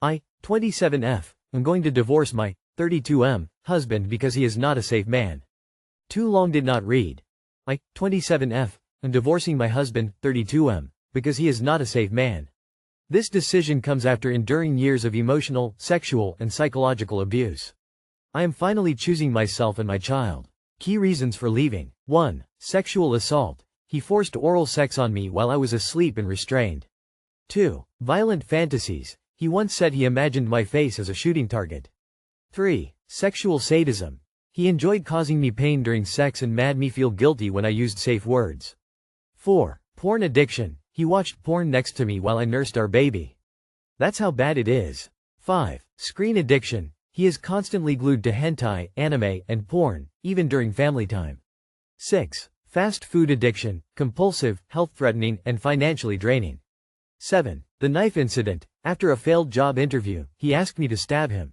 27F. I'm going to divorce my 32M husband because he is not a safe man. Too long did not read. 27F. I'm divorcing my husband, 32M, because he is not a safe man. This decision comes after enduring years of emotional, sexual, and psychological abuse. I am finally choosing myself and my child. Key reasons for leaving. 1. Sexual assault. He forced oral sex on me while I was asleep and restrained. 2. Violent fantasies. He once said he imagined my face as a shooting target. 3. Sexual sadism. He enjoyed causing me pain during sex and made me feel guilty when I used safe words. 4. Porn addiction. He watched porn next to me while I nursed our baby. That's how bad it is. 5. Screen addiction. He is constantly glued to hentai, anime, and porn, even during family time. 6. Fast food addiction, compulsive, health-threatening, and financially draining. 7. The knife incident. After a failed job interview, he asked me to stab him.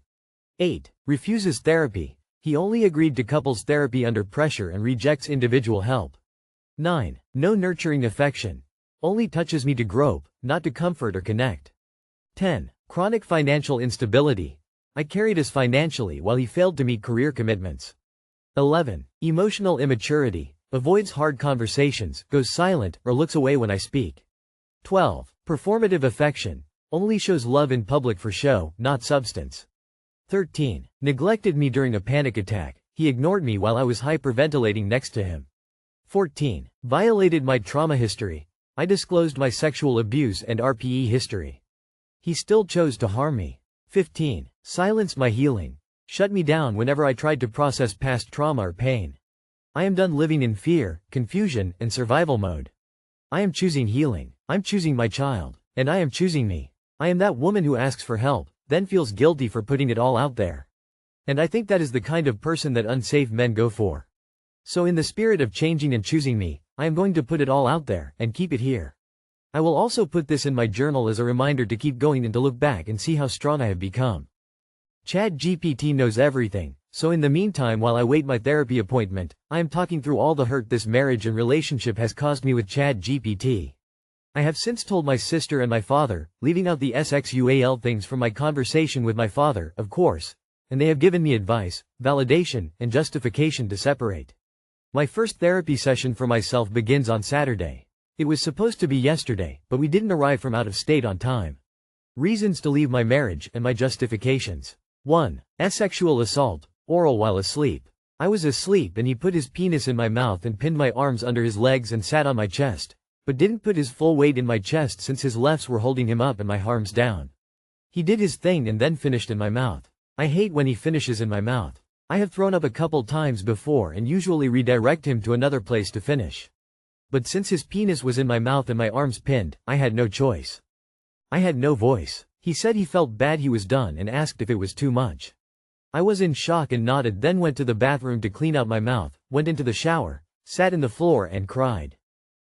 8. Refuses therapy. He only agreed to couples therapy under pressure and rejects individual help. 9. No nurturing affection. Only touches me to grope, not to comfort or connect. 10. Chronic financial instability. I carried us financially while he failed to meet career commitments. 11. Emotional immaturity. Avoids hard conversations, goes silent, or looks away when I speak. 12. Performative affection. Only shows love in public for show, not substance. 13. Neglected me during a panic attack. He ignored me while I was hyperventilating next to him. 14. Violated my trauma history. I disclosed my sexual abuse and RPE history. He still chose to harm me. 15. Silenced my healing. Shut me down whenever I tried to process past trauma or pain. I am done living in fear, confusion, and survival mode. I am choosing healing. I'm choosing my child. And I am choosing me. I am that woman who asks for help, then feels guilty for putting it all out there. And I think that is the kind of person that unsafe men go for. So in the spirit of changing and choosing me, I am going to put it all out there, and keep it here. I will also put this in my journal as a reminder to keep going and to look back and see how strong I have become. ChatGPT knows everything, so in the meantime while I wait my therapy appointment, I am talking through all the hurt this marriage and relationship has caused me with ChatGPT. I have since told my sister and my father, leaving out the sexual things from my conversation with my father, of course, and they have given me advice, validation, and justification to separate. My first therapy session for myself begins on Saturday. It was supposed to be yesterday, but we didn't arrive from out of state on time. Reasons to leave my marriage and my justifications. 1. Sexual assault, oral while asleep. I was asleep and he put his penis in my mouth and pinned my arms under his legs and sat on my chest, but didn't put his full weight in my chest since his lefts were holding him up and my arms down. He did his thing and then finished in my mouth. I hate when he finishes in my mouth. I have thrown up a couple times before and usually redirect him to another place to finish. But since his penis was in my mouth and my arms pinned, I had no choice. I had no voice. He said he felt bad he was done and asked if it was too much. I was in shock and nodded, then went to the bathroom to clean out my mouth, went into the shower, sat in the floor and cried.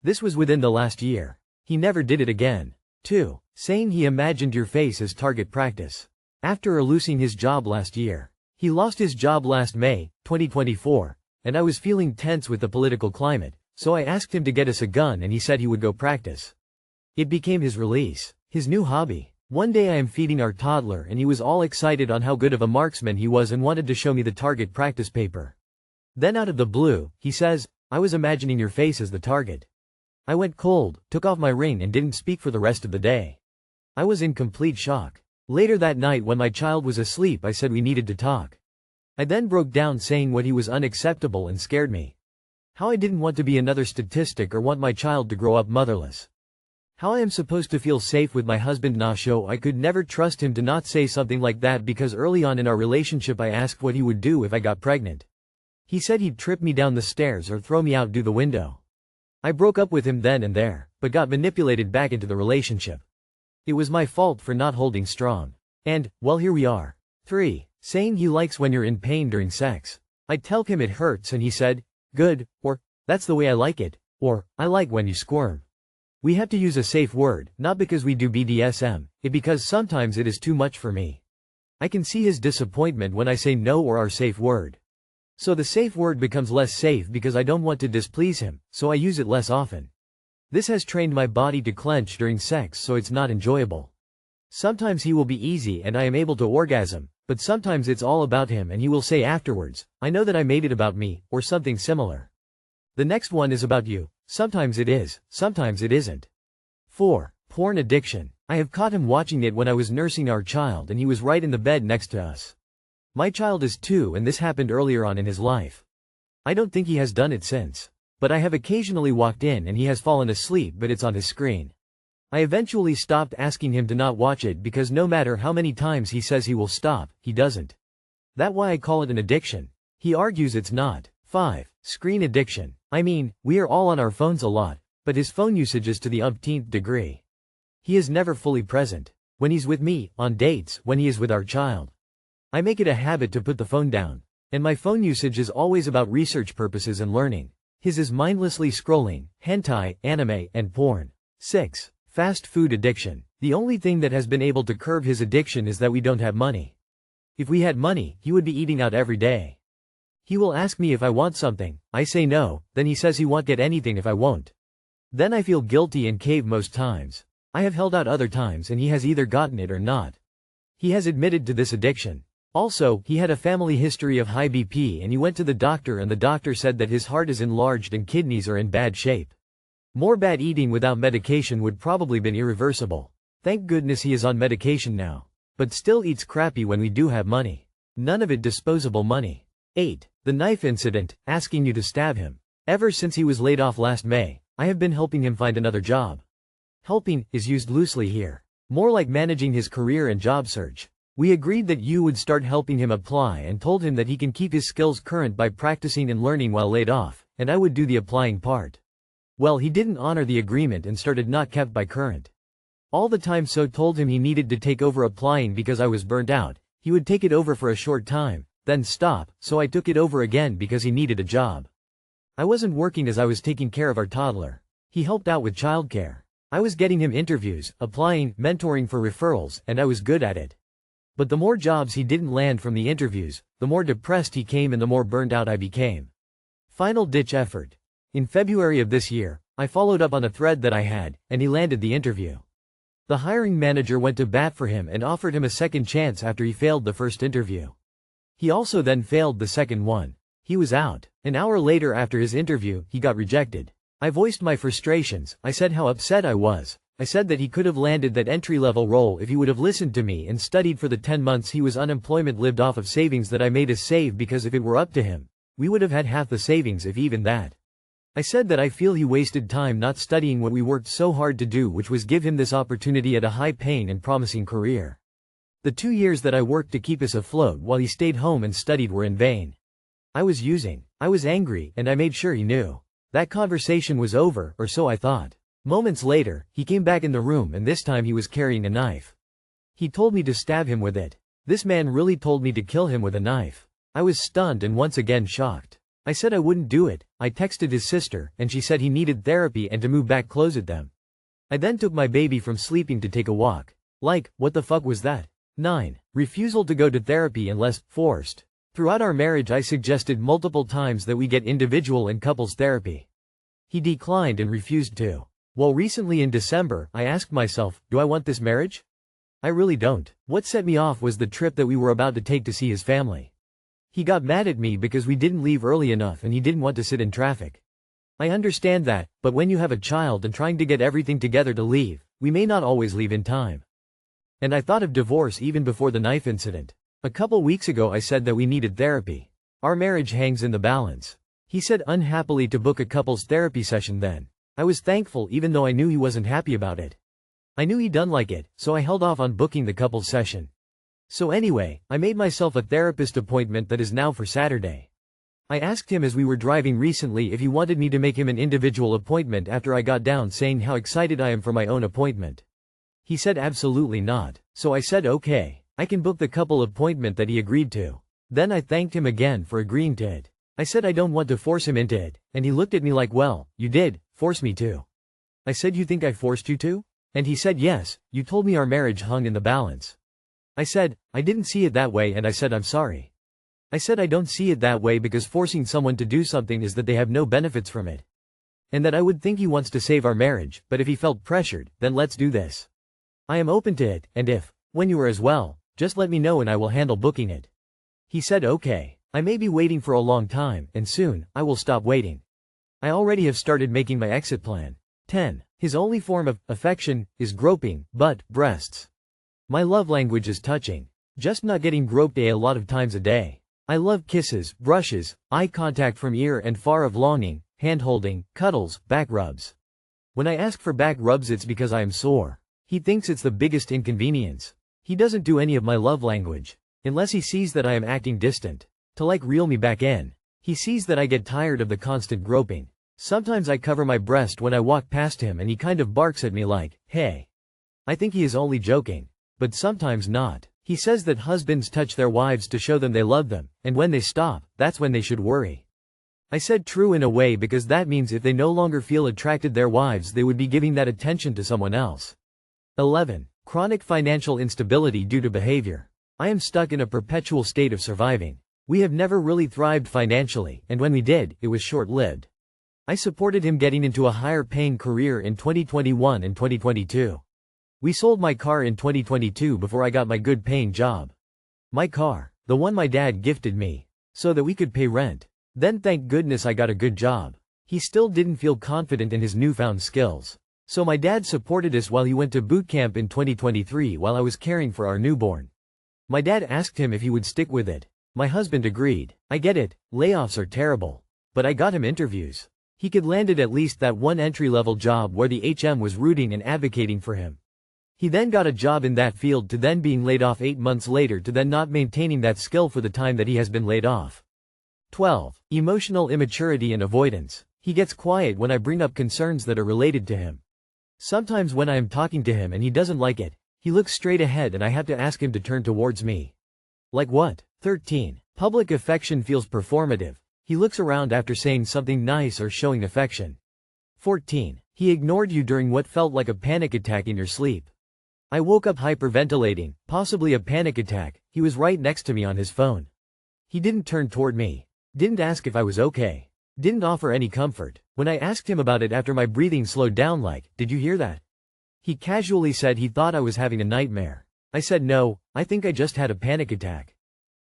This was within the last year. He never did it again. 2. Saying he imagined your face as target practice. After losing his job last year. He lost his job last May, 2024, and I was feeling tense with the political climate, so I asked him to get us a gun and he said he would go practice. It became his release, his new hobby. One day I am feeding our toddler and he was all excited on how good of a marksman he was and wanted to show me the target practice paper. Then out of the blue, he says, I was imagining your face as the target. I went cold, took off my ring and didn't speak for the rest of the day. I was in complete shock. Later that night when my child was asleep I said we needed to talk. I then broke down saying what he was unacceptable and scared me. How I didn't want to be another statistic or want my child to grow up motherless. How I am supposed to feel safe with my husband Nasho. I could never trust him to not say something like that because early on in our relationship I asked what he would do if I got pregnant. He said he'd trip me down the stairs or throw me out the window. I broke up with him then and there, but got manipulated back into the relationship. It was my fault for not holding strong. And, well, here we are. 3. Saying he likes when you're in pain during sex. I tell him it hurts and he said, good, or, that's the way I like it, or, I like when you squirm. We have to use a safe word, not because we do BDSM, it because sometimes it is too much for me. I can see his disappointment when I say no or our safe word. So the safe word becomes less safe because I don't want to displease him, so I use it less often. This has trained my body to clench during sex so it's not enjoyable. Sometimes he will be easy and I am able to orgasm, but sometimes it's all about him and he will say afterwards, I know that I made it about me, or something similar. The next one is about you. Sometimes it is, sometimes it isn't. 4. Porn addiction. I have caught him watching it when I was nursing our child and he was right in the bed next to us. My child is 2 and this happened earlier on in his life. I don't think he has done it since. But I have occasionally walked in and he has fallen asleep, but it's on his screen. I eventually stopped asking him to not watch it because no matter how many times he says he will stop, he doesn't. That's why I call it an addiction. He argues it's not. 5. Screen addiction. I mean, we are all on our phones a lot, but his phone usage is to the umpteenth degree. He is never fully present. When he's with me, on dates, when he is with our child. I make it a habit to put the phone down. And my phone usage is always about research purposes and learning. His is mindlessly scrolling, hentai, anime, and porn. 6. Fast food addiction. The only thing that has been able to curb his addiction is that we don't have money. If we had money, he would be eating out every day. He will ask me if I want something, I say no, then he says he won't get anything if I won't. Then I feel guilty and cave most times. I have held out other times and he has either gotten it or not. He has admitted to this addiction. Also, he had a family history of high BP and he went to the doctor and the doctor said that his heart is enlarged and kidneys are in bad shape. More bad eating without medication would probably been irreversible. Thank goodness he is on medication now. But still eats crappy when we do have money. None of it disposable money. 8. The knife incident, asking you to stab him. Ever since he was laid off last May, I have been helping him find another job. Helping is used loosely here. More like managing his career and job search. We agreed that you would start helping him apply and told him that he can keep his skills current by practicing and learning while laid off, and I would do the applying part. Well, he didn't honor the agreement and started not kept by current. All the time, so told him he needed to take over applying because I was burnt out. He would take it over for a short time, then stop, so I took it over again because he needed a job. I wasn't working as I was taking care of our toddler. He helped out with childcare. I was getting him interviews, applying, mentoring for referrals, and I was good at it. But the more jobs he didn't land from the interviews, the more depressed he came and the more burned out I became. Final ditch effort. In February of this year, I followed up on a thread that I had, and he landed the interview. The hiring manager went to bat for him and offered him a second chance after he failed the first interview. He also then failed the second one. He was out. An hour later after his interview, he got rejected. I voiced my frustrations. I said how upset I was. I said that he could have landed that entry-level role if he would have listened to me and studied for the 10 months he was unemployment, lived off of savings that I made us save, because if it were up to him, we would have had half the savings, if even that. I said that I feel he wasted time not studying what we worked so hard to do, which was give him this opportunity at a high-paying and promising career. The 2 years that I worked to keep us afloat while he stayed home and studied were in vain. I was angry, and I made sure he knew. That conversation was over, or so I thought. Moments later, he came back in the room and this time he was carrying a knife. He told me to stab him with it. This man really told me to kill him with a knife. I was stunned and once again shocked. I said I wouldn't do it. I texted his sister, and she said he needed therapy and to move back closet them. I then took my baby from sleeping to take a walk. Like, what the fuck was that? 9. Refusal to go to therapy unless forced. Throughout our marriage I suggested multiple times that we get individual and couples therapy. He declined and refused to. Well, recently in December, I asked myself, do I want this marriage? I really don't. What set me off was the trip that we were about to take to see his family. He got mad at me because we didn't leave early enough and he didn't want to sit in traffic. I understand that, but when you have a child and trying to get everything together to leave, we may not always leave in time. And I thought of divorce even before the knife incident. A couple weeks ago I said that we needed therapy. Our marriage hangs in the balance. He said unhappily to book a couples therapy session then. I was thankful even though I knew he wasn't happy about it. I knew he didn't like it, so I held off on booking the couples session. So anyway, I made myself a therapist appointment that is now for Saturday. I asked him as we were driving recently if he wanted me to make him an individual appointment after I got down saying how excited I am for my own appointment. He said absolutely not, so I said okay, I can book the couple appointment that he agreed to. Then I thanked him again for agreeing to it. I said I don't want to force him into it, and he looked at me like, well, you did force me to. I said, you think I forced you to? And he said, yes, you told me our marriage hung in the balance. I said, I didn't see it that way, and I said I'm sorry. I said I don't see it that way because forcing someone to do something is that they have no benefits from it. And that I would think he wants to save our marriage, but if he felt pressured, then let's do this. I am open to it, and if, when you are as well, just let me know and I will handle booking it. He said okay. I may be waiting for a long time, and soon, I will stop waiting. I already have started making my exit plan. 10. His only form of affection is groping, butt, breasts. My love language is touching. Just not getting groped a lot of times a day. I love kisses, brushes, eye contact from ear and far of longing, hand-holding, cuddles, back rubs. When I ask for back rubs it's because I am sore. He thinks it's the biggest inconvenience. He doesn't do any of my love language. Unless he sees that I am acting distant. To reel me back in. He sees that I get tired of the constant groping. Sometimes I cover my breast when I walk past him and he kind of barks at me like, hey. I think he is only joking. But sometimes not. He says that husbands touch their wives to show them they love them, and when they stop, that's when they should worry. I said true in a way because that means if they no longer feel attracted their wives they would be giving that attention to someone else. 11. Chronic financial instability due to behavior. I am stuck in a perpetual state of surviving. We have never really thrived financially, and when we did, it was short-lived. I supported him getting into a higher-paying career in 2021 and 2022. We sold my car in 2022 before I got my good-paying job. My car, the one my dad gifted me, so that we could pay rent. Then thank goodness I got a good job. He still didn't feel confident in his newfound skills. So my dad supported us while he went to boot camp in 2023 while I was caring for our newborn. My dad asked him if he would stick with it. My husband agreed. I get it, layoffs are terrible. But I got him interviews. He could land at least that one entry-level job where the HM was rooting and advocating for him. He then got a job in that field to then being laid off 8 months later to then not maintaining that skill for the time that he has been laid off. 12. Emotional immaturity and avoidance. He gets quiet when I bring up concerns that are related to him. Sometimes when I am talking to him and he doesn't like it, he looks straight ahead and I have to ask him to turn towards me. Like what? 13. Public affection feels performative. He looks around after saying something nice or showing affection. 14. He ignored you during what felt like a panic attack in your sleep. I woke up hyperventilating, possibly a panic attack. He was right next to me on his phone. He didn't turn toward me. Didn't ask if I was okay. Didn't offer any comfort. When I asked him about it after my breathing slowed down like, did you hear that? He casually said he thought I was having a nightmare. I said no, I think I just had a panic attack.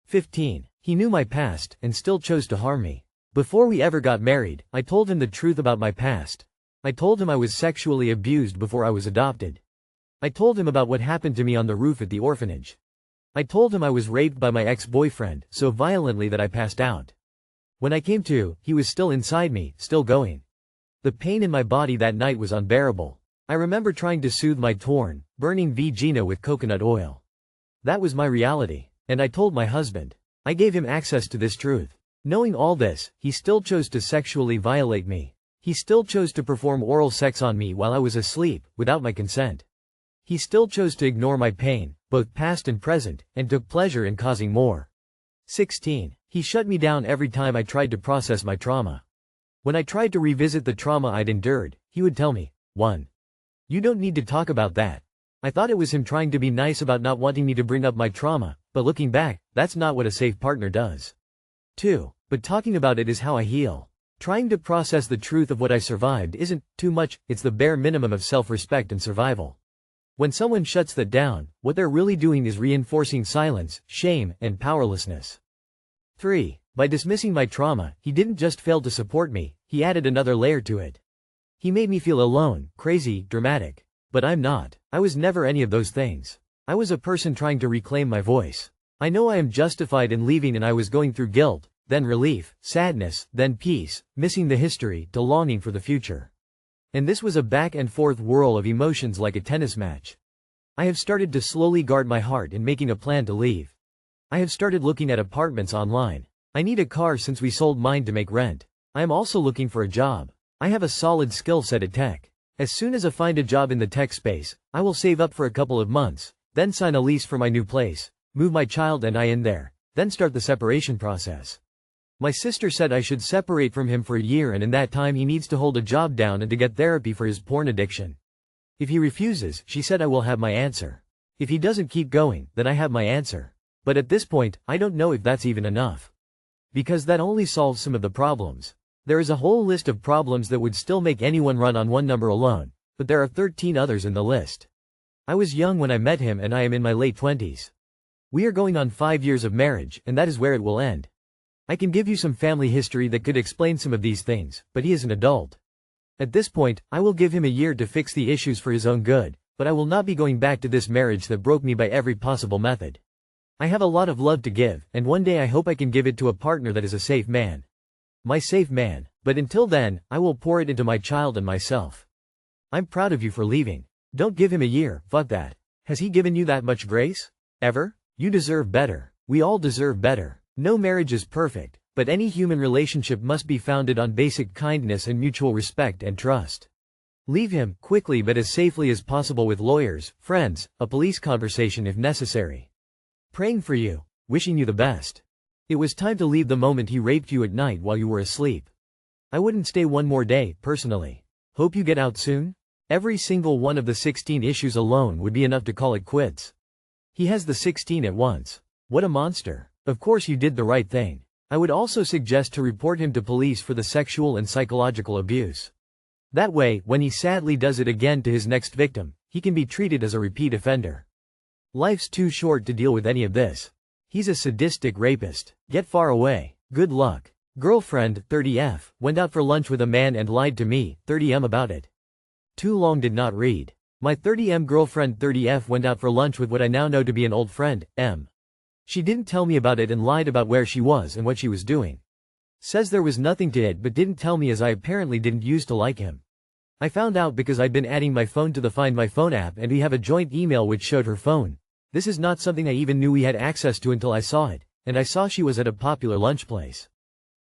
15. He knew my past, and still chose to harm me. Before we ever got married, I told him the truth about my past. I told him I was sexually abused before I was adopted. I told him about what happened to me on the roof at the orphanage. I told him I was raped by my ex-boyfriend, so violently that I passed out. When I came to, he was still inside me, still going. The pain in my body that night was unbearable. I remember trying to soothe my torn, burning vagina with coconut oil. That was my reality. And I told my husband. I gave him access to this truth. Knowing all this, he still chose to sexually violate me. He still chose to perform oral sex on me while I was asleep, without my consent. He still chose to ignore my pain, both past and present, and took pleasure in causing more. 16. He shut me down every time I tried to process my trauma. When I tried to revisit the trauma I'd endured, he would tell me, 1. You don't need to talk about that. I thought it was him trying to be nice about not wanting me to bring up my trauma, but looking back, that's not what a safe partner does. 2. But talking about it is how I heal. Trying to process the truth of what I survived isn't too much, it's the bare minimum of self-respect and survival. When someone shuts that down, what they're really doing is reinforcing silence, shame, and powerlessness. 3. By dismissing my trauma, he didn't just fail to support me, he added another layer to it. He made me feel alone, crazy, dramatic. But I'm not. I was never any of those things. I was a person trying to reclaim my voice. I know I am justified in leaving and I was going through guilt, then relief, sadness, then peace, missing the history, to longing for the future. And this was a back and forth whirl of emotions like a tennis match. I have started to slowly guard my heart in making a plan to leave. I have started looking at apartments online. I need a car since we sold mine to make rent. I am also looking for a job. I have a solid skill set at tech. As soon as I find a job in the tech space, I will save up for a couple of months, then sign a lease for my new place, move my child and I in there, then start the separation process. My sister said I should separate from him for a year and in that time he needs to hold a job down and to get therapy for his porn addiction. If he refuses, she said I will have my answer. If he doesn't keep going, then I have my answer. But at this point, I don't know if that's even enough. Because that only solves some of the problems. There is a whole list of problems that would still make anyone run on one number alone, but there are 13 others in the list. I was young when I met him and I am in my late 20s. We are going on 5 years of marriage, and that is where it will end. I can give you some family history that could explain some of these things, but he is an adult. At this point, I will give him a year to fix the issues for his own good, but I will not be going back to this marriage that broke me by every possible method. I have a lot of love to give, and one day I hope I can give it to a partner that is a safe man. My safe man, but until then, I will pour it into my child and myself. I'm proud of you for leaving. Don't give him a year, fuck that. Has he given you that much grace? Ever? You deserve better. We all deserve better. No marriage is perfect, but any human relationship must be founded on basic kindness and mutual respect and trust. Leave him, quickly but as safely as possible with lawyers, friends, a police conversation if necessary. Praying for you. Wishing you the best. It was time to leave the moment he raped you at night while you were asleep. I wouldn't stay one more day, personally. Hope you get out soon? Every single one of the 16 issues alone would be enough to call it quits. He has the 16 at once. What a monster. Of course you did the right thing. I would also suggest to report him to police for the sexual and psychological abuse. That way, when he sadly does it again to his next victim, he can be treated as a repeat offender. Life's too short to deal with any of this. He's a sadistic rapist. Get far away. Good luck. Girlfriend, 30F, went out for lunch with a man and lied to me, 30M, about it. Too long did not read. My 30M girlfriend 30F went out for lunch with what I now know to be an old friend, M. She didn't tell me about it and lied about where she was and what she was doing. Says there was nothing to it but didn't tell me as I apparently didn't used to like him. I found out because I'd been adding my phone to the Find My Phone app and we have a joint email which showed her phone. This is not something I even knew we had access to until I saw it, and I saw she was at a popular lunch place.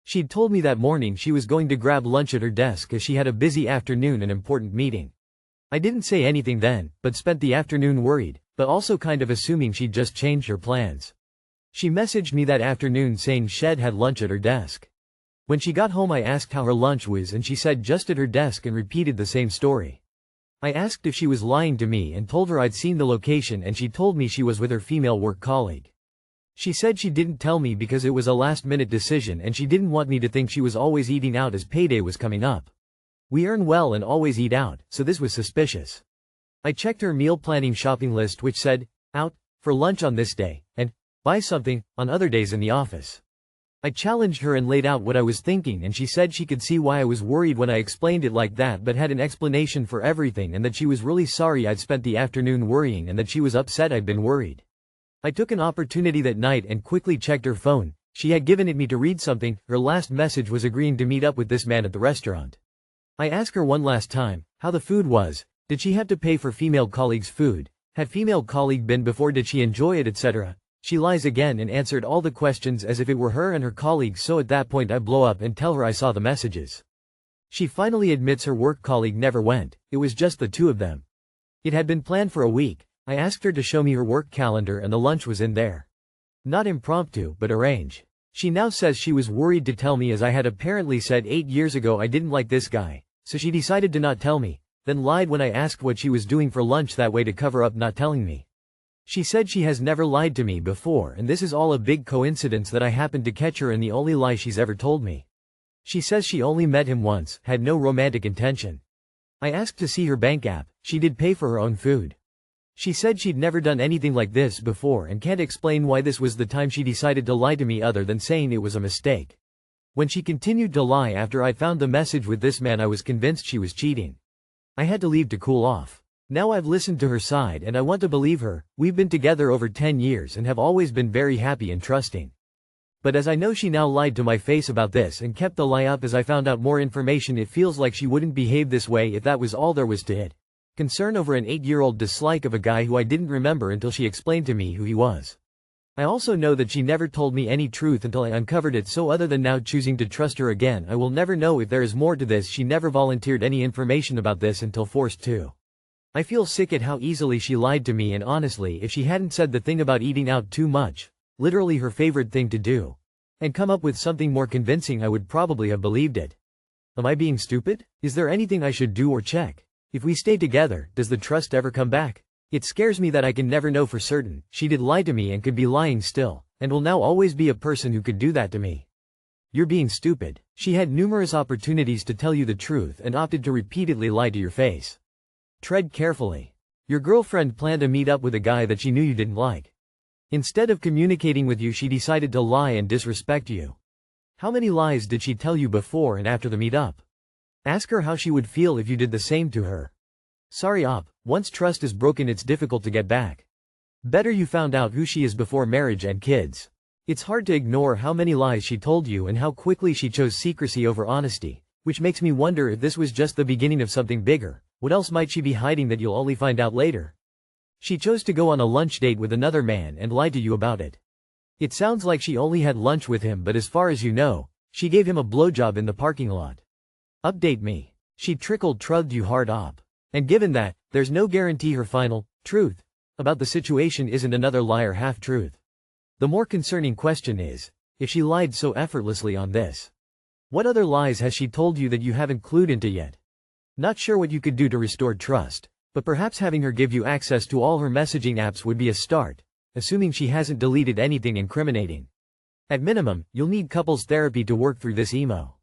She'd told me that morning she was going to grab lunch at her desk as she had a busy afternoon and important meeting. I didn't say anything then, but spent the afternoon worried, but also kind of assuming she'd just changed her plans. She messaged me that afternoon saying she'd had lunch at her desk. When she got home I asked how her lunch was and she said just at her desk and repeated the same story. I asked if she was lying to me and told her I'd seen the location and she told me she was with her female work colleague. She said she didn't tell me because it was a last-minute decision and she didn't want me to think she was always eating out as payday was coming up. We earn well and always eat out, so this was suspicious. I checked her meal planning shopping list which said, out, for lunch on this day, and buy something, on other days in the office. I challenged her and laid out what I was thinking and she said she could see why I was worried when I explained it like that but had an explanation for everything and that she was really sorry I'd spent the afternoon worrying and that she was upset I'd been worried. I took an opportunity that night and quickly checked her phone. She had given it me to read something. Her last message was agreeing to meet up with this man at the restaurant. I asked her one last time, how the food was, did she have to pay for female colleagues' food, had female colleague been before, did she enjoy it, etc. She lies again and answered all the questions as if it were her and her colleagues, so at that point I blow up and tell her I saw the messages. She finally admits her work colleague never went, it was just the two of them. It had been planned for a week. I asked her to show me her work calendar and the lunch was in there. Not impromptu, but arrange. She now says she was worried to tell me as I had apparently said 8 years ago I didn't like this guy, so she decided to not tell me, then lied when I asked what she was doing for lunch that way to cover up not telling me. She said she has never lied to me before and this is all a big coincidence that I happened to catch her in the only lie she's ever told me. She says she only met him once, had no romantic intention. I asked to see her bank app. She did pay for her own food. She said she'd never done anything like this before and can't explain why this was the time she decided to lie to me other than saying it was a mistake. When she continued to lie after I found the message with this man I was convinced she was cheating. I had to leave to cool off. Now I've listened to her side and I want to believe her. We've been together over 10 years and have always been very happy and trusting. But as I know she now lied to my face about this and kept the lie up as I found out more information, it feels like she wouldn't behave this way if that was all there was to it. Concern over an 8-year-old dislike of a guy who I didn't remember until she explained to me who he was. I also know that she never told me any truth until I uncovered it, so other than now choosing to trust her again, I will never know if there is more to this. She never volunteered any information about this until forced to. I feel sick at how easily she lied to me, and honestly if she hadn't said the thing about eating out too much, literally her favorite thing to do, and come up with something more convincing, I would probably have believed it. Am I being stupid? Is there anything I should do or check? If we stay together, does the trust ever come back? It scares me that I can never know for certain. She did lie to me and could be lying still, and will now always be a person who could do that to me. You're being stupid. She had numerous opportunities to tell you the truth and opted to repeatedly lie to your face. Tread carefully. Your girlfriend planned to meet up with a guy that she knew you didn't like. Instead of communicating with you, she decided to lie and disrespect you. How many lies did she tell you before and after the meetup? Ask her how she would feel if you did the same to her. Sorry op, once trust is broken it's difficult to get back. Better you found out who she is before marriage and kids. It's hard to ignore how many lies she told you and how quickly she chose secrecy over honesty, which makes me wonder if this was just the beginning of something bigger. What else might she be hiding that you'll only find out later? She chose to go on a lunch date with another man and lied to you about it. It sounds like she only had lunch with him, but as far as you know, she gave him a blowjob in the parking lot. Update me. She trickled-trugged you hard op. And given that, there's no guarantee her final truth about the situation isn't another lie or half-truth. The more concerning question is, if she lied so effortlessly on this, what other lies has she told you that you haven't clued into yet? Not sure what you could do to restore trust, but perhaps having her give you access to all her messaging apps would be a start, assuming she hasn't deleted anything incriminating. At minimum, you'll need couples therapy to work through this emo.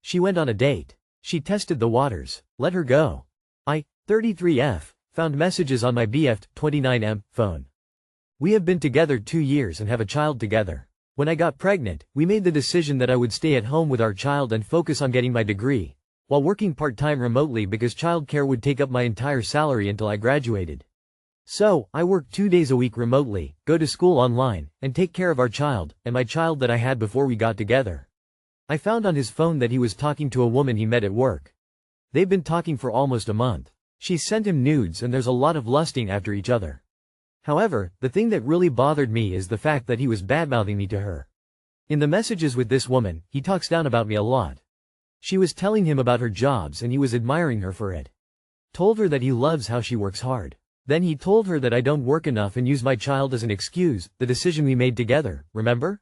She went on a date. She tested the waters. Let her go. I, 33F, found messages on my BF 29M phone. We have been together 2 years and have a child together. When I got pregnant, we made the decision that I would stay at home with our child and focus on getting my degree, while working part-time remotely because childcare would take up my entire salary until I graduated. So, I worked 2 days a week remotely, go to school online, and take care of our child, and my child that I had before we got together. I found on his phone that he was talking to a woman he met at work. They've been talking for almost a month. She sent him nudes and there's a lot of lusting after each other. However, the thing that really bothered me is the fact that he was badmouthing me to her. In the messages with this woman, he talks down about me a lot. She was telling him about her jobs and he was admiring her for it. Told her that he loves how she works hard. Then he told her that I don't work enough and use my child as an excuse, the decision we made together, remember?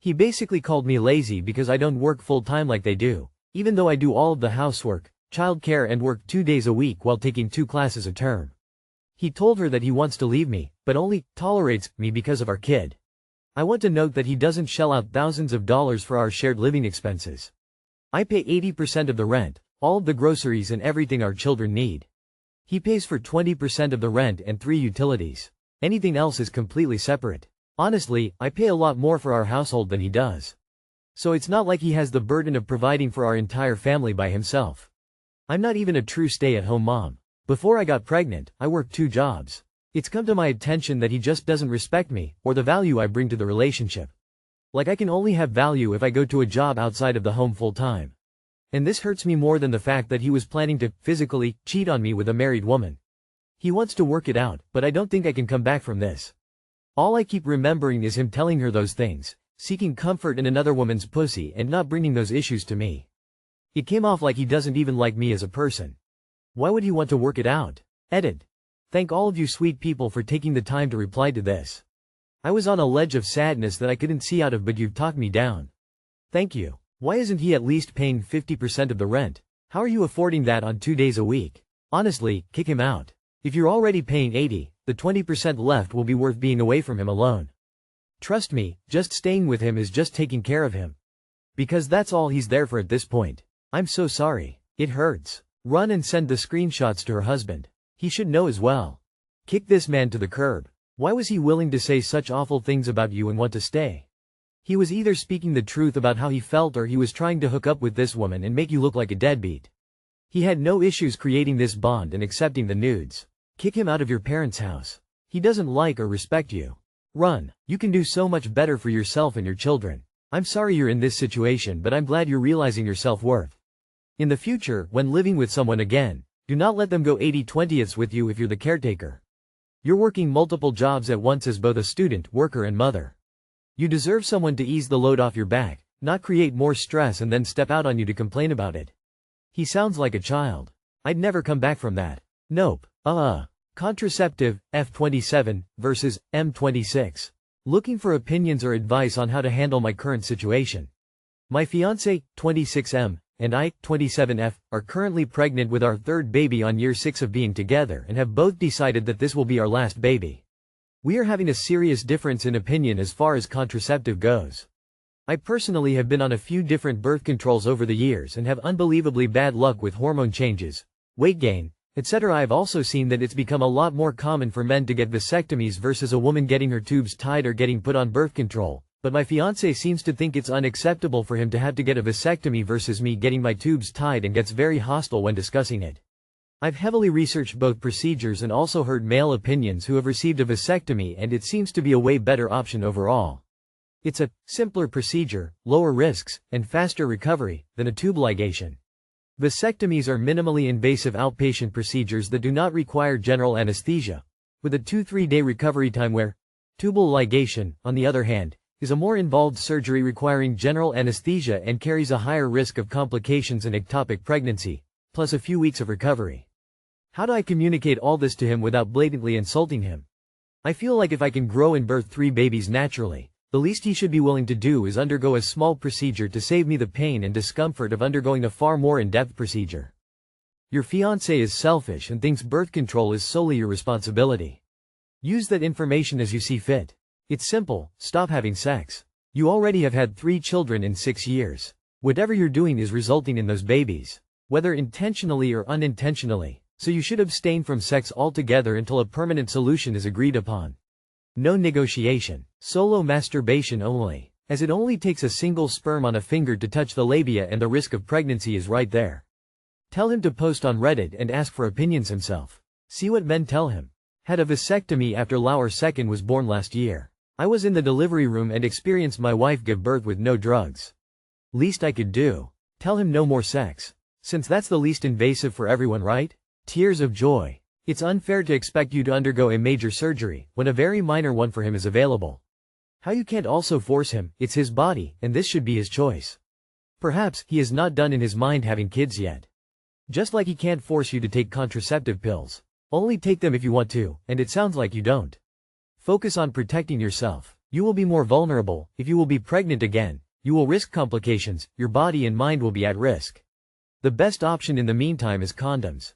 He basically called me lazy because I don't work full-time like they do, even though I do all of the housework, childcare and work 2 days a week while taking 2 classes a term. He told her that he wants to leave me, but only tolerates me because of our kid. I want to note that he doesn't shell out thousands of dollars for our shared living expenses. I pay 80% of the rent, all of the groceries and everything our children need. He pays for 20% of the rent and 3 utilities. Anything else is completely separate. Honestly, I pay a lot more for our household than he does. So it's not like he has the burden of providing for our entire family by himself. I'm not even a true stay-at-home mom. Before I got pregnant, I worked 2 jobs. It's come to my attention that he just doesn't respect me, or the value I bring to the relationship. Like I can only have value if I go to a job outside of the home full-time. And this hurts me more than the fact that he was planning to, physically, cheat on me with a married woman. He wants to work it out, but I don't think I can come back from this. All I keep remembering is him telling her those things, seeking comfort in another woman's pussy and not bringing those issues to me. It came off like he doesn't even like me as a person. Why would he want to work it out? Edit. Thank all of you sweet people for taking the time to reply to this. I was on a ledge of sadness that I couldn't see out of, but you've talked me down. Thank you. Why isn't he at least paying 50% of the rent? How are you affording that on 2 days a week? Honestly, kick him out. If you're already paying 80, the 20% left will be worth being away from him alone. Trust me, just staying with him is just taking care of him. Because that's all he's there for at this point. I'm so sorry. It hurts. Run and send the screenshots to her husband. He should know as well. Kick this man to the curb. Why was he willing to say such awful things about you and want to stay? He was either speaking the truth about how he felt or he was trying to hook up with this woman and make you look like a deadbeat. He had no issues creating this bond and accepting the nudes. Kick him out of your parents' house. He doesn't like or respect you. Run. You can do so much better for yourself and your children. I'm sorry you're in this situation, but I'm glad you're realizing your self-worth. In the future, when living with someone again, do not let them go 80/20ths with you if you're the caretaker. You're working multiple jobs at once as both a student, worker and mother. You deserve someone to ease the load off your back, not create more stress and then step out on you to complain about it. He sounds like a child. I'd never come back from that. Nope. Contraceptive, F27, versus M26. Looking for opinions or advice on how to handle my current situation. My fiancé, 26M, and I, 27F, are currently pregnant with our 3rd baby on year 6 of being together and have both decided that this will be our last baby. We are having a serious difference in opinion as far as contraceptive goes. I personally have been on a few different birth controls over the years and have unbelievably bad luck with hormone changes, weight gain, etc. I've also seen that it's become a lot more common for men to get vasectomies versus a woman getting her tubes tied or getting put on birth control, but my fiancé seems to think it's unacceptable for him to have to get a vasectomy versus me getting my tubes tied and gets very hostile when discussing it. I've heavily researched both procedures and also heard male opinions who have received a vasectomy, and it seems to be a way better option overall. It's a simpler procedure, lower risks, and faster recovery than a tube ligation. Vasectomies are minimally invasive outpatient procedures that do not require general anesthesia, with a 2-3 day recovery time where tubal ligation, on the other hand, is a more involved surgery requiring general anesthesia and carries a higher risk of complications and ectopic pregnancy, plus a few weeks of recovery. How do I communicate all this to him without blatantly insulting him? I feel like if I can grow and birth 3 babies naturally, the least he should be willing to do is undergo a small procedure to save me the pain and discomfort of undergoing a far more in-depth procedure. Your fiancé is selfish and thinks birth control is solely your responsibility. Use that information as you see fit. It's simple, stop having sex. You already have had 3 children in 6 years. Whatever you're doing is resulting in those babies, whether intentionally or unintentionally, so you should abstain from sex altogether until a permanent solution is agreed upon. No negotiation. Solo masturbation only, as it only takes a single sperm on a finger to touch the labia and the risk of pregnancy is right there. Tell him to post on Reddit and ask for opinions himself. See what men tell him. Had a vasectomy after Lauer II was born last year. I was in the delivery room and experienced my wife give birth with no drugs. Least I could do. Tell him no more sex. Since that's the least invasive for everyone, right? Tears of joy. It's unfair to expect you to undergo a major surgery, when a very minor one for him is available. How you can't also force him, it's his body, and this should be his choice. Perhaps, he is not done in his mind having kids yet. Just like he can't force you to take contraceptive pills. Only take them if you want to, and it sounds like you don't. Focus on protecting yourself. You will be more vulnerable. If you will be pregnant again, you will risk complications, your body and mind will be at risk. The best option in the meantime is condoms.